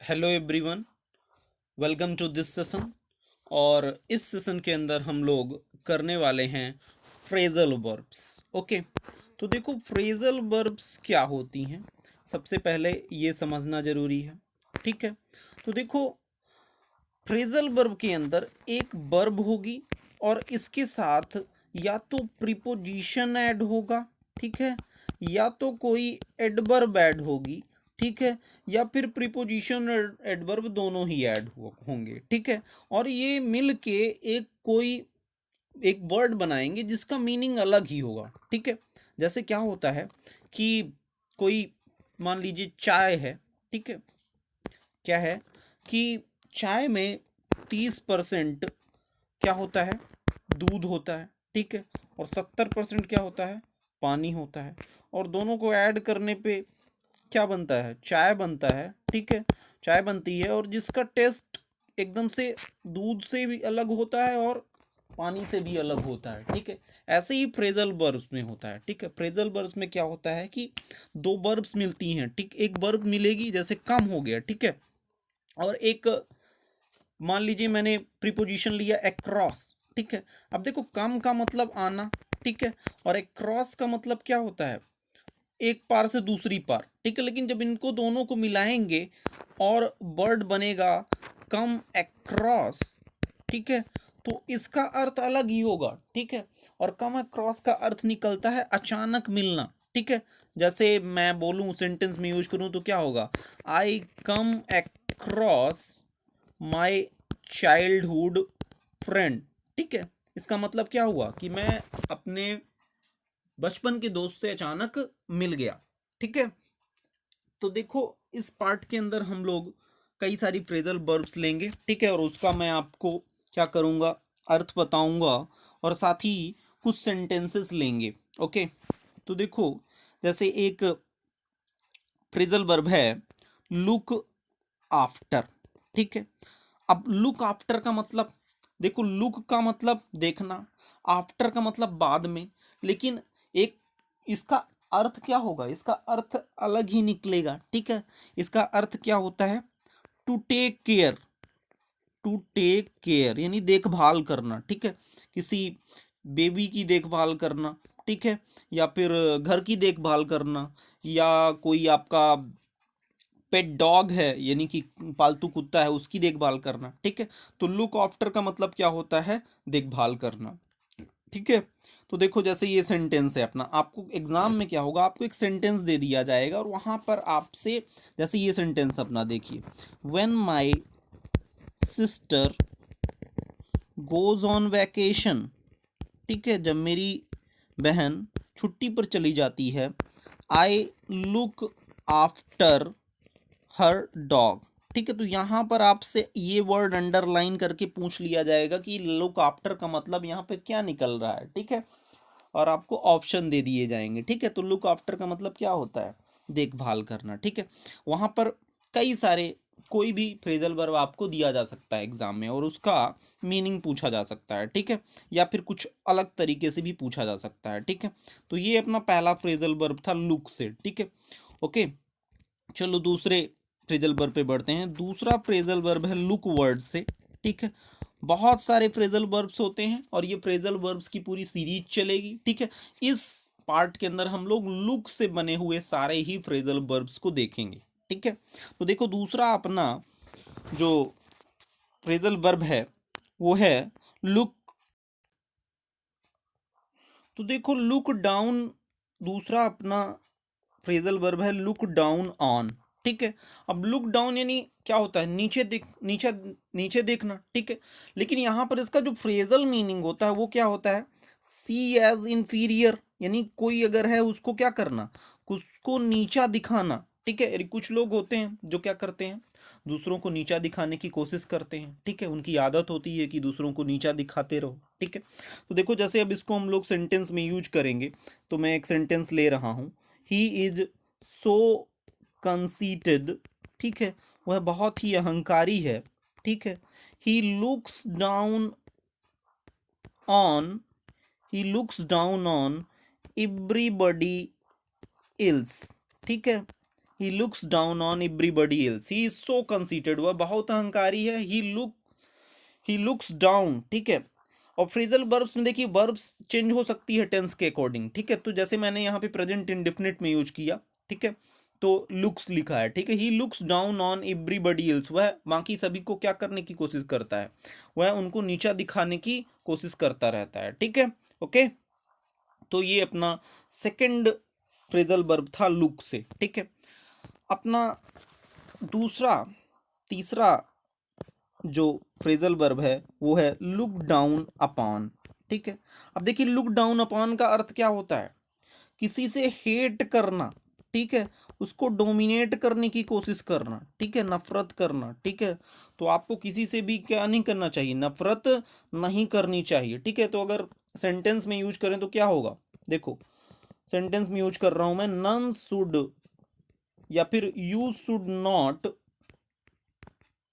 Hello everyone, welcome to this session. और इस session के अंदर हम लोग करने वाले हैं फ्रेजल वर्ब्स। ओके, तो देखो फ्रेजल वर्ब्स क्या होती हैं, सबसे पहले ये समझना ज़रूरी है। ठीक है, तो देखो फ्रेजल वर्ब के अंदर एक वर्ब होगी और इसके साथ या तो प्रीपोजिशन ऐड होगा, ठीक है, या तो कोई एडवर्ब ऐड होगी, ठीक है, या फिर प्रीपोजिशन और एडवर्ब दोनों ही ऐड होंगे, ठीक है। और ये मिल के एक वर्ड बनाएंगे जिसका मीनिंग अलग ही होगा, ठीक है। जैसे क्या होता है कि कोई मान लीजिए चाय है, ठीक है, क्या है कि चाय में 30% क्या होता है, दूध होता है, ठीक है, और 70% क्या होता है, पानी होता है। और दोनों को ऐड करने पे क्या बनता है, चाय बनता है, ठीक है, चाय बनती है और जिसका टेस्ट एकदम से दूध से भी अलग होता है और पानी से भी अलग होता है, ठीक है। ऐसे ही फ्रेजल वर्ब्स में होता है, ठीक है। फ्रेजल वर्ब्स में क्या होता है कि दो वर्ब्स मिलती हैं, ठीक, एक वर्ब मिलेगी जैसे कम हो गया, ठीक है, और एक मान लीजिए मैंने प्रीपोजिशन लिया अक्रॉस, ठीक है। अब देखो कम का मतलब आना, ठीक है, और अक्रॉस का मतलब क्या होता है, एक पार से दूसरी पार, ठीक है। लेकिन जब इनको दोनों को मिलाएंगे और वर्ड बनेगा कम अक्रॉस, ठीक है, तो इसका अर्थ अलग ही होगा, ठीक है। और कम अक्रॉस का अर्थ निकलता है अचानक मिलना, ठीक है। जैसे मैं बोलूं सेंटेंस में यूज करूं तो क्या होगा, I come across my childhood friend, ठीक है। इसका मतलब क्या हुआ कि मैं अपने बचपन के दोस्त से अचानक मिल गया, ठीक है। तो देखो इस पार्ट के अंदर हम लोग कई सारी फ्रेजल वर्ब्स लेंगे, ठीक है, और उसका मैं आपको क्या करूँगा, अर्थ बताऊंगा और साथ ही कुछ सेंटेंसेस लेंगे। ओके, तो देखो जैसे एक फ्रेजल वर्ब है लुक आफ्टर, ठीक है। अब लुक आफ्टर का मतलब, देखो लुक का मतलब देखना, आफ्टर का मतलब बाद में, लेकिन एक इसका अर्थ क्या होगा, इसका अर्थ अलग ही निकलेगा, ठीक है। इसका अर्थ क्या होता है, to take care, to take care यानी देखभाल करना, ठीक है, किसी बेबी की देखभाल करना, ठीक है, या फिर घर की देखभाल करना, या कोई आपका पेट डॉग है यानी कि पालतू कुत्ता है उसकी देखभाल करना, ठीक है। तो लुक आफ्टर का मतलब क्या होता है, देखभाल करना, ठीक है। तो देखो जैसे ये सेंटेंस है अपना, आपको एग्जाम में क्या होगा, आपको एक सेंटेंस दे दिया जाएगा और वहां पर आपसे, जैसे ये सेंटेंस अपना देखिए, when my sister goes on vacation, ठीक है, जब मेरी बहन छुट्टी पर चली जाती है, I look after her dog, ठीक है। तो यहाँ पर आपसे ये वर्ड अंडरलाइन करके पूछ लिया जाएगा कि लुक आफ्टर का मतलब यहाँ पे क्या निकल रहा है, ठीक है, और आपको ऑप्शन दे दिए जाएंगे, ठीक है। तो लुक आफ्टर का मतलब क्या होता है, देखभाल करना, ठीक है। वहाँ पर कई सारे कोई भी फ्रेजल वर्ब आपको दिया जा सकता है एग्जाम में और उसका मीनिंग पूछा जा सकता है, ठीक है, या फिर कुछ अलग तरीके से भी पूछा जा सकता है, ठीक है। तो ये अपना पहला फ्रेजल वर्ब था लुक से, ठीक है। ओके, चलो दूसरे फ्रेजल वर्ब पे बढ़ते हैं। दूसरा फ्रेजल वर्ब है लुक वर्ड से, ठीक है। बहुत सारे फ्रेजल वर्ब्स होते हैं और ये फ्रेजल वर्ब्स की पूरी सीरीज चलेगी, ठीक है। इस पार्ट के अंदर हम लोग लुक से बने हुए सारे ही फ्रेजल वर्ब्स को देखेंगे, ठीक है। तो देखो दूसरा अपना जो फ्रेजल वर्ब है वो है लुक, तो देखो लुक डाउन दूसरा अपना फ्रेजल वर्ब है लुक डाउन ऑन, ठीक है। अब लुक डाउन यानी क्या होता है, नीचे देख, नीचे नीचे देखना, ठीक है। लेकिन यहाँ पर इसका जो फ्रेजल मीनिंग होता है वो क्या होता है, सी एज इंफीरियर, यानी कोई अगर है उसको क्या करना, उसको नीचा दिखाना, ठीक है। कुछ लोग होते हैं जो क्या करते हैं, दूसरों को नीचा दिखाने की कोशिश करते हैं, ठीक है, उनकी आदत होती है कि दूसरों को नीचा दिखाते रहो, ठीक है। तो देखो जैसे अब इसको हम लोग सेंटेंस में यूज करेंगे, तो मैं एक सेंटेंस ले रहा हूँ, ही इज सो कंसीटेड, ठीक है, वह बहुत ही अहंकारी है, ठीक है। He looks down on, he looks down on everybody else, ठीक है, he looks down on everybody else, he is so conceited, वह बहुत अहंकारी है। ही लुक्स डाउन, ठीक है। और फ्रेजल वर्ब्स में देखिए वर्ब्स चेंज हो सकती है टेंस के अकॉर्डिंग, ठीक है। तो जैसे मैंने यहाँ पे प्रेजेंट इंडेफिनिट में यूज किया, ठीक है, तो लुक्स लिखा है, ठीक है। He looks down on everybody else, वह बाकी सभी को क्या करने की कोशिश करता है, वह उनको नीचा दिखाने की कोशिश करता रहता है, ठीक है। ओके, तो ये अपना सेकंड फ्रेजल वर्ब था लुक से, ठीक है। अपना दूसरा तीसरा जो फ्रेजल वर्ब है वो है लुक डाउन अपॉन, ठीक है। अब देखिए लुक डाउन अपॉन का अर्थ क्या होता है, किसी से हेट करना, ठीक है, उसको डोमिनेट करने की कोशिश करना, ठीक है, नफरत करना, ठीक है। तो आपको किसी से भी क्या नहीं करना चाहिए, नफरत नहीं करनी चाहिए, ठीक है। तो अगर सेंटेंस में यूज करें तो क्या होगा, देखो सेंटेंस में यूज कर रहा हूं मैं, नन शुड या फिर you should not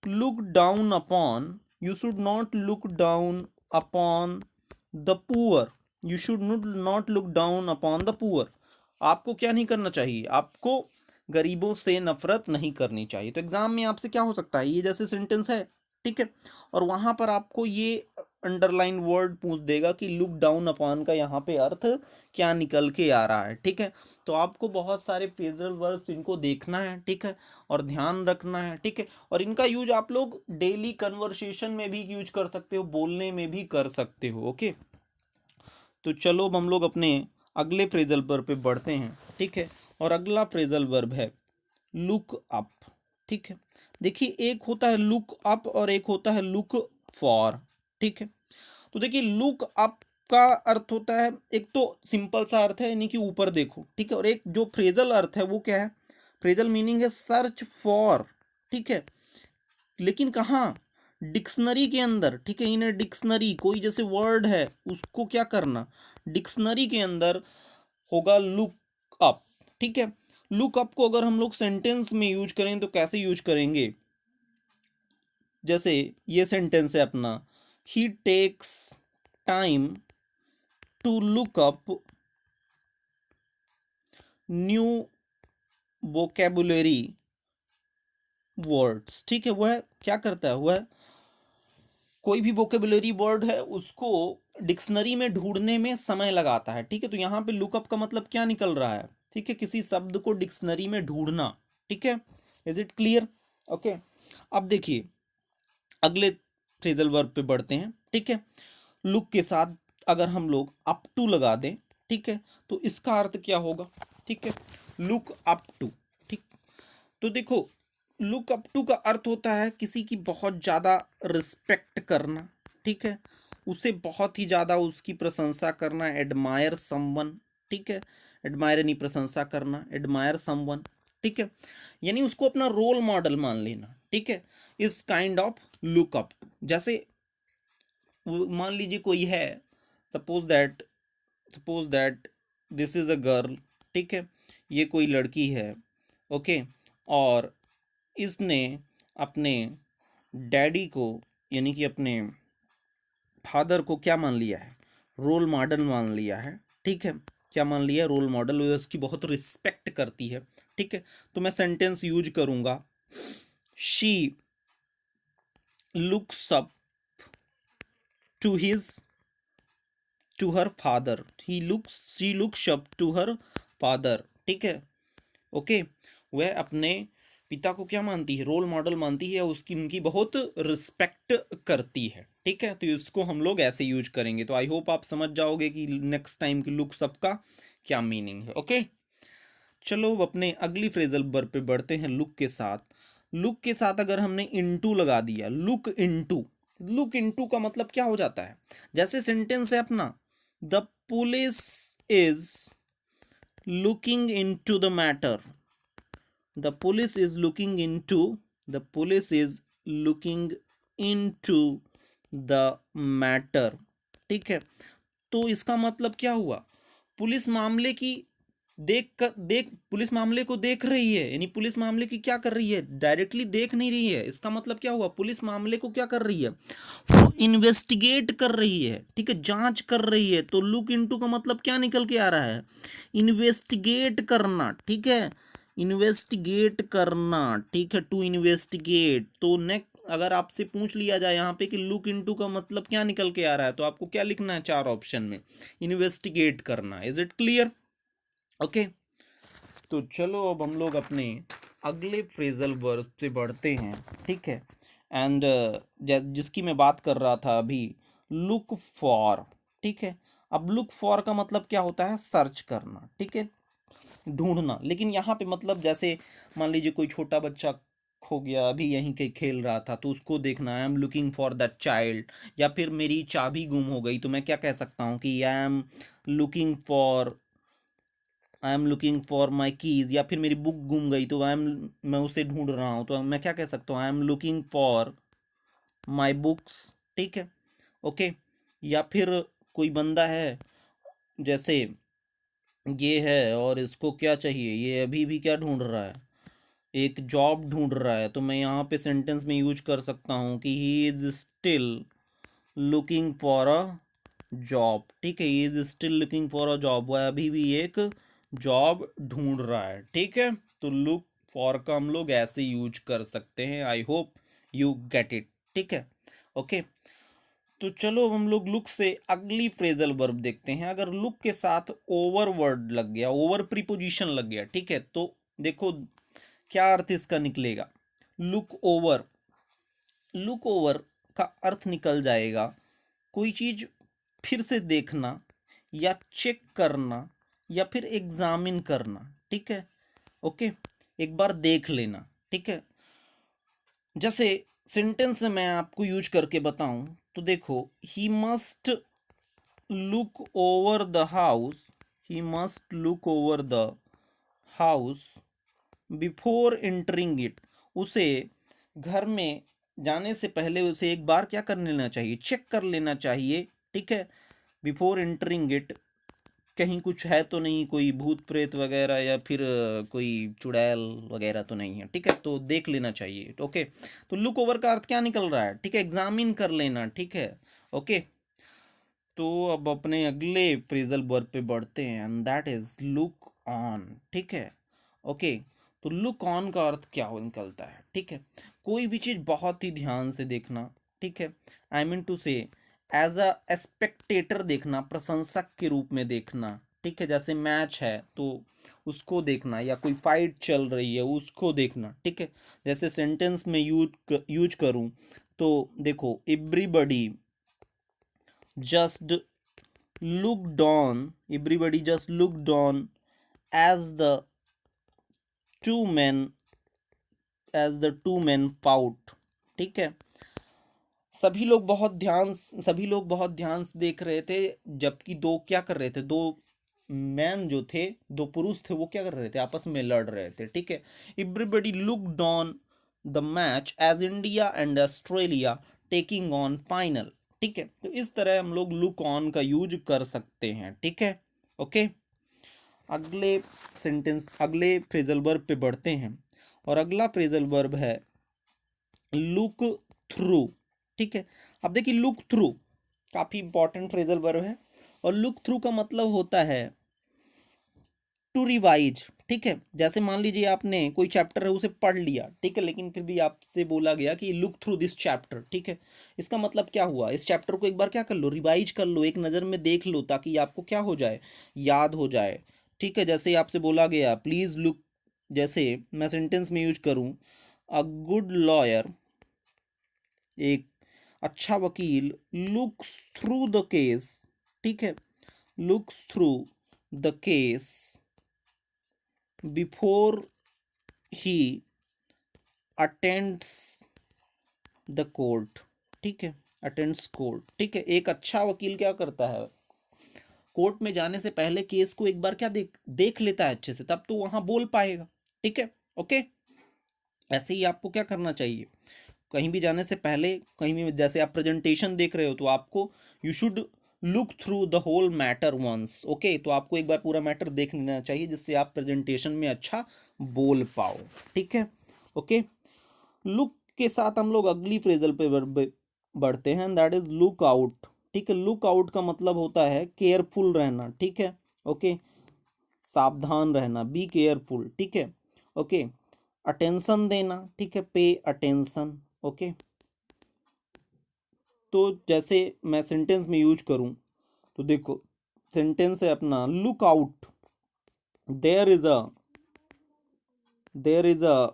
look down upon, you should not look down upon the poor, you should not look down upon the poor। आपको क्या नहीं करना चाहिए, आपको गरीबों से नफरत नहीं करनी चाहिए। तो एग्जाम में आपसे क्या हो सकता है, ये जैसे सेंटेंस है, ठीक है, और वहां पर आपको ये अंडरलाइन वर्ड पूछ देगा कि लुक डाउन अपॉन का यहाँ पे अर्थ क्या निकल के आ रहा है, ठीक है। तो आपको बहुत सारे फ्रेजल वर्ब्स इनको देखना है, ठीक है, और ध्यान रखना है, ठीक है। और इनका यूज आप लोग डेली कन्वर्सेशन में भी यूज कर सकते हो, बोलने में भी कर सकते हो, ओके। तो चलो अब हम लोग अपने अगले फ्रेजल वर्ब पे बढ़ते हैं, ठीक है। और अगला फ्रेजल वर्ब है लुक अप, ठीक है। देखिए एक होता है लुक अप और एक होता है लुक फॉर, ठीक है। तो देखिए लुक अप का अर्थ होता है, एक तो सिंपल सा अर्थ है यानी कि ऊपर देखो, ठीक है, और एक जो फ्रेजल अर्थ है वो क्या है, फ्रेजल मीनिंग है सर्च फॉर, ठीक है। लेकिन कहाँ, डिक्शनरी के अंदर, ठीक है, इन डिक्शनरी कोई जैसे वर्ड है उसको क्या करना, डिक्शनरी के अंदर होगा लुक अप, ठीक है। लुक अप को अगर हम लोग सेंटेंस में यूज करें तो कैसे यूज करेंगे, जैसे ये सेंटेंस है अपना, he takes time to look up new vocabulary words, ठीक है। वह क्या करता है, वह कोई भी वोकेबुलरी वर्ड है उसको डिक्शनरी में ढूंढने में समय लगाता है, ठीक है। तो यहाँ पे लुकअप का मतलब क्या निकल रहा है, ठीक है, किसी शब्द को डिक्शनरी में ढूंढना, ठीक है। Is it clear, okay. अब देखिए अगले फ्रेजल वर्ब पे बढ़ते हैं, ठीक है। लुक के साथ अगर हम लोग अप टू लगा दें, ठीक है, तो इसका अर्थ क्या होगा, ठीक है, लुक अप टू, ठीक। तो देखो लुक अप टू का अर्थ होता है किसी की बहुत ज़्यादा रिस्पेक्ट करना, ठीक है, उसे बहुत ही ज़्यादा उसकी प्रशंसा करना, एडमायर समवन, ठीक है, एडमायर यानी प्रशंसा करना, एडमायर समवन, ठीक है, यानी उसको अपना रोल मॉडल मान लेना, ठीक है। इस kind of look up to, जैसे मान लीजिए कोई है, suppose that this is a girl, ठीक है, ये कोई लड़की है, ओके, और इसने अपने डैडी को यानी कि अपने फादर को क्या मान लिया है, रोल मॉडल मान लिया है, ठीक है, क्या मान लिया है, रोल मॉडल, वो उसकी बहुत रिस्पेक्ट करती है, ठीक है। तो मैं सेंटेंस यूज करूंगा, she looks up to his to her father, she looks up to her father, ठीक है, ओके। वह अपने पिता को क्या मानती है, रोल मॉडल मानती है, उसकी उनकी बहुत रिस्पेक्ट करती है, ठीक है। तो इसको हम लोग ऐसे यूज करेंगे। तो आई होप आप समझ जाओगे कि नेक्स्ट टाइम की लुक सबका क्या मीनिंग है, ओके। चलो अब अपने अगली फ्रेजल वर्ब पे बढ़ते हैं लुक के साथ। लुक के साथ अगर हमने इनटू लगा दिया, लुक इनटू का मतलब क्या हो जाता है, जैसे सेंटेंस है अपना, the police is looking into the matter, the police is looking into the police is looking into the matter, ठीक है। तो इसका मतलब क्या हुआ, पुलिस मामले की पुलिस मामले को देख रही है, यानी पुलिस मामले की क्या कर रही है, डायरेक्टली देख नहीं रही है। इसका मतलब क्या हुआ, पुलिस मामले को क्या कर रही है, वो इन्वेस्टिगेट कर रही है, ठीक है, जांच कर रही है। तो लुक इनटू का मतलब क्या निकल के आ रहा है, इन्वेस्टिगेट करना, ठीक है, इन्वेस्टिगेट करना, ठीक है, टू इन्वेस्टिगेट। तो नेक्स्ट अगर आपसे पूछ लिया जाए यहाँ पे कि लुक इनटू का मतलब क्या निकल के आ रहा है, तो आपको क्या लिखना है चार ऑप्शन में, इन्वेस्टिगेट करना। Is it clear? ओके, तो चलो अब हम लोग अपने अगले फ्रेजल वर्ब से बढ़ते हैं, ठीक है। एंड जिसकी मैं बात कर रहा था अभी, लुक फॉर, ठीक है। अब लुक फॉर का मतलब क्या होता है, सर्च करना, ठीक है, ढूंढना। लेकिन यहाँ पे मतलब जैसे मान लीजिए कोई छोटा बच्चा खो गया, अभी यहीं के खेल रहा था, तो उसको देखना, आई am looking for that child. या फिर मेरी चाबी गुम हो गई, तो मैं क्या कह सकता हूँ कि looking for I am looking for my keys. या फिर मेरी बुक गुम गई, तो मैं उसे ढूंढ रहा हूँ, तो मैं क्या कह सकता हूँ, आई am looking for my books, ठीक है, ओके। या फिर कोई बंदा है, जैसे ये है और इसको क्या चाहिए, ये अभी भी क्या ढूंढ रहा है, एक जॉब ढूंढ रहा है, तो मैं यहाँ पे सेंटेंस में यूज कर सकता हूँ कि he is still looking for a job, ठीक है, he is still looking for a job, वह अभी भी एक जॉब ढूंढ रहा है, ठीक है। तो लुक फॉर का हम लोग ऐसे यूज कर सकते हैं। I hope you get it, ठीक है, ओके। तो चलो अब हम लोग लुक से अगली फ्रेजल वर्ब देखते हैं। अगर लुक के साथ ओवर वर्ड लग गया, ओवर प्रीपोजिशन लग गया, ठीक है, तो देखो क्या अर्थ इसका निकलेगा। लुक ओवर, लुक ओवर का अर्थ निकल जाएगा कोई चीज फिर से देखना, या चेक करना, या फिर एग्जामिन करना, ठीक है, ओके, एक बार देख लेना, ठीक है। जैसे सेंटेंस में मैं आपको यूज करके बताऊं, तो देखो, he must look over the house, he must look over the house before entering it. उसे घर में जाने से पहले उसे एक बार क्या कर लेना चाहिए, चेक कर लेना चाहिए, ठीक है, बिफोर एंटरिंग इट, कहीं कुछ है तो नहीं, कोई भूत प्रेत वगैरह, या फिर कोई चुड़ैल वगैरह तो नहीं है, ठीक है, तो देख लेना चाहिए, ओके। तो लुक ओवर का अर्थ क्या निकल रहा है, ठीक है, एग्जामिन कर लेना, ठीक है, ओके। तो अब अपने अगले फ्रेजल वर्ब पे बढ़ते हैं, and that is look on, ठीक है, ओके। तो लुक ऑन का अर्थ क्या हो निकलता है, ठीक है, कोई भी चीज़ बहुत ही ध्यान से देखना, ठीक है, आई मीन टू से एज अ स्पेक्टेटर देखना, प्रशंसक के रूप में देखना, ठीक है। जैसे मैच है तो उसको देखना, या कोई फाइट चल रही है उसको देखना, ठीक है। जैसे सेंटेंस में यूज करूँ, तो देखो, everybody just looked on, everybody just looked on as the two men, as the two men fought, ठीक है। सभी लोग बहुत ध्यान से देख रहे थे, जबकि दो क्या कर रहे थे, दो मैन जो थे, दो पुरुष थे, वो क्या कर रहे थे, आपस में लड़ रहे थे, ठीक है। Everybody looked on the match as India and Australia taking on final, ठीक है। तो इस तरह हम लोग लुक ऑन का यूज कर सकते हैं, ठीक है, ओके। अगले अगले फ्रेजल वर्ब पे बढ़ते हैं, और अगला फ्रेजल वर्ब है लुक थ्रू, ठीक है। अब देखिए, लुक थ्रू काफी इंपॉर्टेंट फ्रेजल वर्ब है, और लुक थ्रू का मतलब होता है टू रिवाइज, ठीक है। जैसे मान लीजिए आपने कोई चैप्टर है उसे पढ़ लिया, ठीक है, लेकिन फिर भी आपसे बोला गया कि लुक थ्रू दिस चैप्टर, ठीक है। इसका मतलब क्या हुआ, इस चैप्टर को एक बार क्या कर लो, रिवाइज कर लो, एक नज़र में देख लो, ताकि आपको क्या हो जाए, याद हो जाए, ठीक है। जैसे आपसे बोला गया प्लीज लुक, जैसे मैं सेंटेंस में यूज करूं, अ गुड लॉयर, एक अच्छा वकील, लुक्स थ्रू द केस, ठीक है, looks through the case before he attends the court, ठीक है, अटेंड्स कोर्ट, ठीक है। एक अच्छा वकील क्या करता है, कोर्ट में जाने से पहले केस को एक बार क्या देख लेता है अच्छे से, तब तो वहां बोल पाएगा, ठीक है, ओके। ऐसे ही आपको क्या करना चाहिए, कहीं भी जाने से पहले, कहीं भी जैसे आप प्रेजेंटेशन देख रहे हो, तो आपको you should look through the whole matter once, okay. तो आपको एक बार पूरा मैटर देख लेना चाहिए, जिससे आप प्रेजेंटेशन में अच्छा बोल पाओ, ठीक है, ओके। लुक के साथ हम लोग अगली फ्रेजल पे बढ़ते हैं, दैट इज लुक आउट, ठीक है। लुक आउट का मतलब होता है केयरफुल रहना, ठीक है, ओके, सावधान रहना, बी केयरफुल, ठीक है, ओके, अटेंशन देना, ठीक है, पे अटेंशन। ओके, तो जैसे मैं सेंटेंस में यूज करूं तो देखो, सेंटेंस है अपना look out, there is a there is a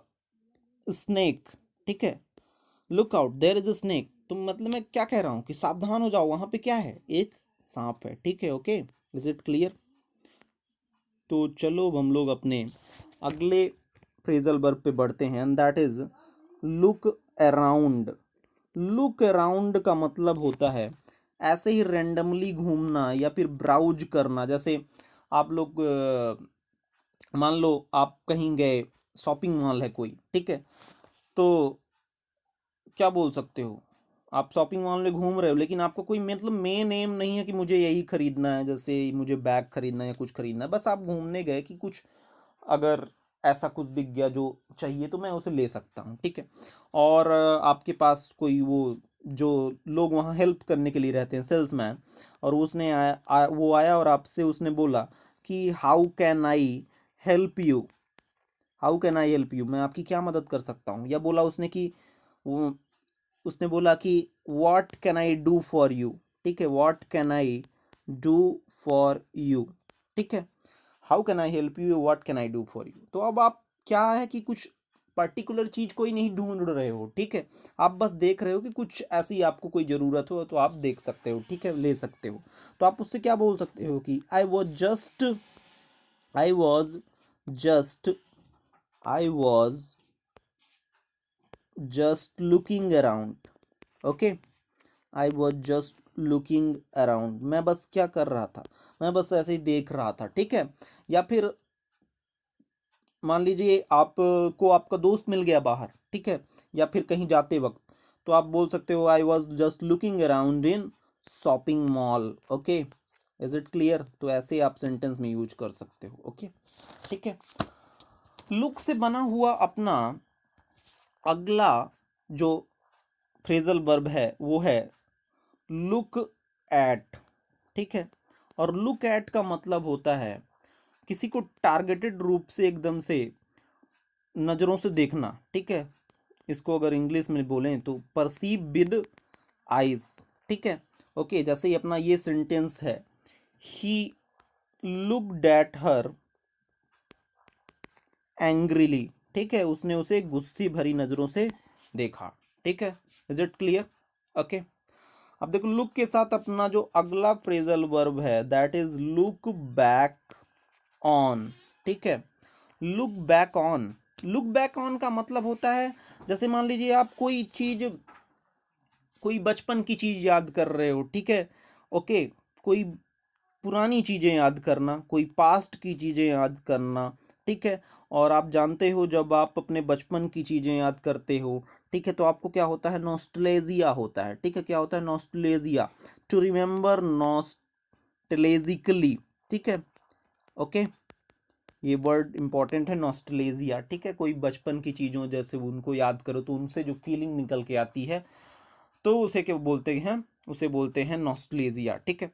snake, ठीक है, look out there is a snake. तो मतलब मैं क्या कह रहा हूँ कि सावधान हो जाओ, वहां पे क्या है, एक सांप है, ठीक है। Okay, is it clear? तो चलो अब हम लोग अपने अगले फ्रेजल वर्ब पे बढ़ते हैं, and that is look around. Look around का मतलब होता है ऐसे ही रेंडमली घूमना या फिर ब्राउज करना। जैसे आप लोग मान लो आप कहीं गए, शॉपिंग मॉल है कोई, ठीक है, तो क्या बोल सकते हो, आप शॉपिंग मॉल में घूम रहे हो लेकिन आपको कोई मतलब मेन एम नहीं है कि मुझे यही खरीदना है, जैसे मुझे बैग खरीदना है या कुछ खरीदना है, बस आप घूमने गए कि कुछ अगर ऐसा कुछ दिख गया जो चाहिए तो मैं उसे ले सकता हूँ, ठीक है। और आपके पास कोई वो जो लोग वहाँ हेल्प करने के लिए रहते हैं, सेल्समैन, और उसने वो आया और आपसे उसने बोला कि how can I help you, how can I help you, मैं आपकी क्या मदद कर सकता हूँ। या बोला उसने कि वो उसने बोला कि what can I do for you, ठीक है, what can I do for you, ठीक है, how can I help you, what can I do for you. तो अब आप क्या है कि कुछ पर्टिकुलर चीज कोई नहीं ढूंढ रहे हो, ठीक है, आप बस देख रहे हो कि कुछ ऐसी आपको कोई ज़रूरत हो तो आप देख सकते हो, ठीक है, ले सकते हो। तो आप उससे क्या बोल सकते हो कि I was just I was just looking around. Okay, I was just looking around, मैं बस क्या कर रहा था, मैं बस ऐसे ही देख रहा था, ठीक है। या फिर मान लीजिए आपको आपका दोस्त मिल गया बाहर, ठीक है, या फिर कहीं जाते वक्त, तो आप बोल सकते हो I was just looking around in shopping mall. Okay, is it clear? तो ऐसे आप सेंटेंस में यूज कर सकते हो। ओके, ठीक है। लुक से बना हुआ अपना अगला जो फ्रेजल वर्ब है वो है लुक एट, ठीक है। और लुक एट का मतलब होता है किसी को टारगेटेड रूप से एकदम से नज़रों से देखना, ठीक है। इसको अगर इंग्लिश में बोलें तो परसीव विद आइज, ठीक है। ओके, जैसे ही अपना ये सेंटेंस है, he looked at her angrily, ठीक है, उसने उसे गुस्से भरी नज़रों से देखा, ठीक है। Is it clear? ओके, अब देखो लुक के साथ अपना जो अगला फ्रेजल वर्ब है that is look back on, ठीक है। Look back on, look back on का मतलब होता है जैसे मान लीजिए आप कोई चीज, कोई बचपन की चीज याद कर रहे हो, ठीक है। ओके, कोई पुरानी चीजें याद करना, कोई पास्ट की चीजें याद करना, ठीक है। और आप जानते हो जब आप अपने बचपन की चीजें याद करते हो, ठीक है, तो आपको क्या होता है, नॉस्टलेजिया होता है, ठीक है। क्या होता है? नॉस्टलेजिया, टू रिमेम्बर नॉस्टलेजिकली, ठीक है। ओके, ये वर्ड इंपॉर्टेंट है, नॉस्टलेजिया, ठीक है। कोई बचपन की चीज़ों जैसे उनको याद करो तो उनसे जो फीलिंग निकल के आती है तो उसे क्या बोलते हैं, उसे बोलते हैं नॉस्टलेजिया, ठीक है।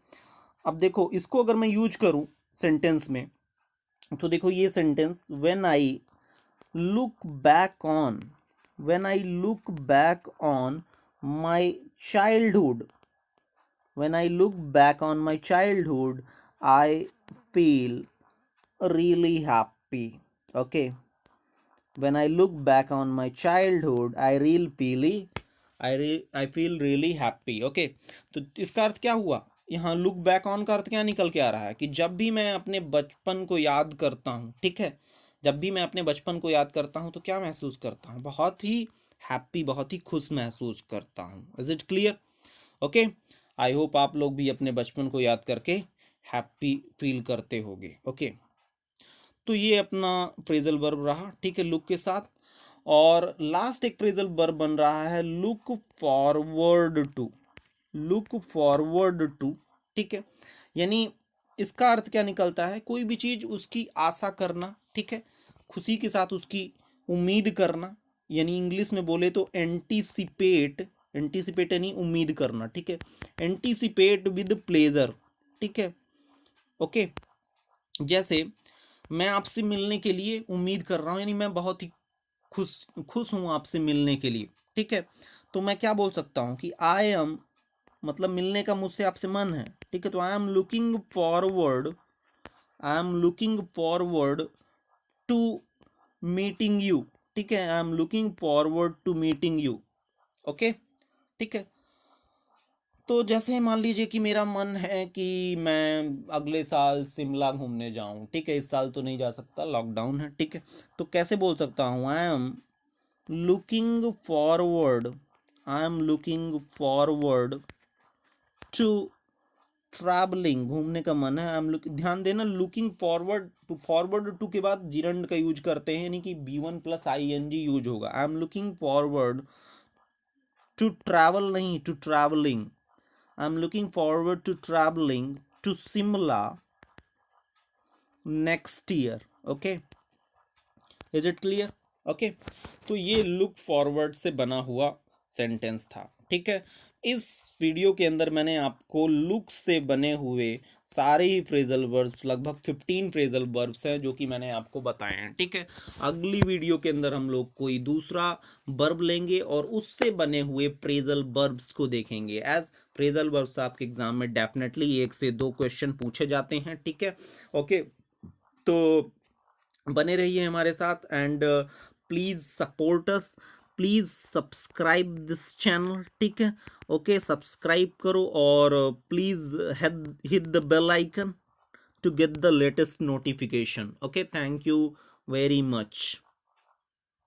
अब देखो इसको अगर मैं यूज करूं सेंटेंस में, तो देखो ये sentence, look back on when I look back on my childhood when I look back on my childhood I feel really happy. Okay, when I look back on my childhood I feel really happy. Okay, तो इसका अर्थ क्या हुआ, यहाँ look back on का अर्थ क्या निकल के आ रहा है कि जब भी मैं अपने बचपन को याद करता हूँ, ठीक है, जब भी मैं अपने बचपन को याद करता हूँ तो क्या महसूस करता हूँ, बहुत ही हैप्पी, बहुत ही खुश महसूस करता हूँ। Is it clear? Okay, I hope आप लोग भी अपने बचपन को याद करके हैप्पी फील करते होगे। ओके, तो ये अपना फ्रेजल वर्ब रहा, ठीक है, लुक के साथ। और लास्ट एक फ्रेजल वर्ब बन रहा है look forward to, look forward to, ठीक है। यानी इसका अर्थ क्या निकलता है, कोई भी चीज़ उसकी आशा करना, ठीक है, खुशी के साथ उसकी उम्मीद करना, यानी इंग्लिश में बोले तो एंटीसिपेट, एंटीसिपेट यानी उम्मीद करना, ठीक है, एंटीसिपेट विद प्लेजर, ठीक है। ओके, जैसे मैं आपसे मिलने के लिए उम्मीद कर रहा हूँ, यानी मैं बहुत ही खुश हूँ आपसे मिलने के लिए, ठीक है। तो मैं क्या बोल सकता हूँ कि आई एम, मतलब मिलने का मुझसे आपसे मन है, ठीक है। तो I am looking forward to meeting you, ठीक है। I am looking forward to meeting you, okay, ठीक है। तो जैसे मान लीजिए कि मेरा मन है कि मैं अगले साल शिमला घूमने जाऊं, ठीक है। इस साल तो नहीं जा सकता, लॉकडाउन है, ठीक है। तो कैसे बोल सकता हूँ, looking forward I am looking forward to travelling, घूमने का मन है। आई एम लुक, ध्यान देना, लुकिंग फॉरवर्ड टू के बाद जिरंड का यूज करते हैं, यानी कि B1+ing यूज होगा। I am looking forward to travel, नहीं to travelling. I am looking forward to travelling to Shimla next year, okay. Is it clear? Okay. तो ये लुक फॉरवर्ड से बना हुआ सेंटेंस था, ठीक है। इस वीडियो के अंदर मैंने आपको लुक से बने हुए सारे ही फ्रेजल वर्ब्स, लगभग 15 फ्रेजल वर्ब्स हैं जो कि मैंने आपको बताए हैं, ठीक है। अगली वीडियो के अंदर हम लोग कोई दूसरा वर्ब लेंगे और उससे बने हुए फ्रेजल वर्ब्स को देखेंगे। एज फ्रेजल वर्ब्स आपके एग्जाम में डेफिनेटली 1 से 2 क्वेश्चन पूछे जाते हैं, ठीक है। ओके, तो बने रहिए हमारे साथ and please support us, please subscribe this channel, ठीक है। ओके, सब्सक्राइब करो और please hit the bell icon to get the latest notification. Okay, thank you very much.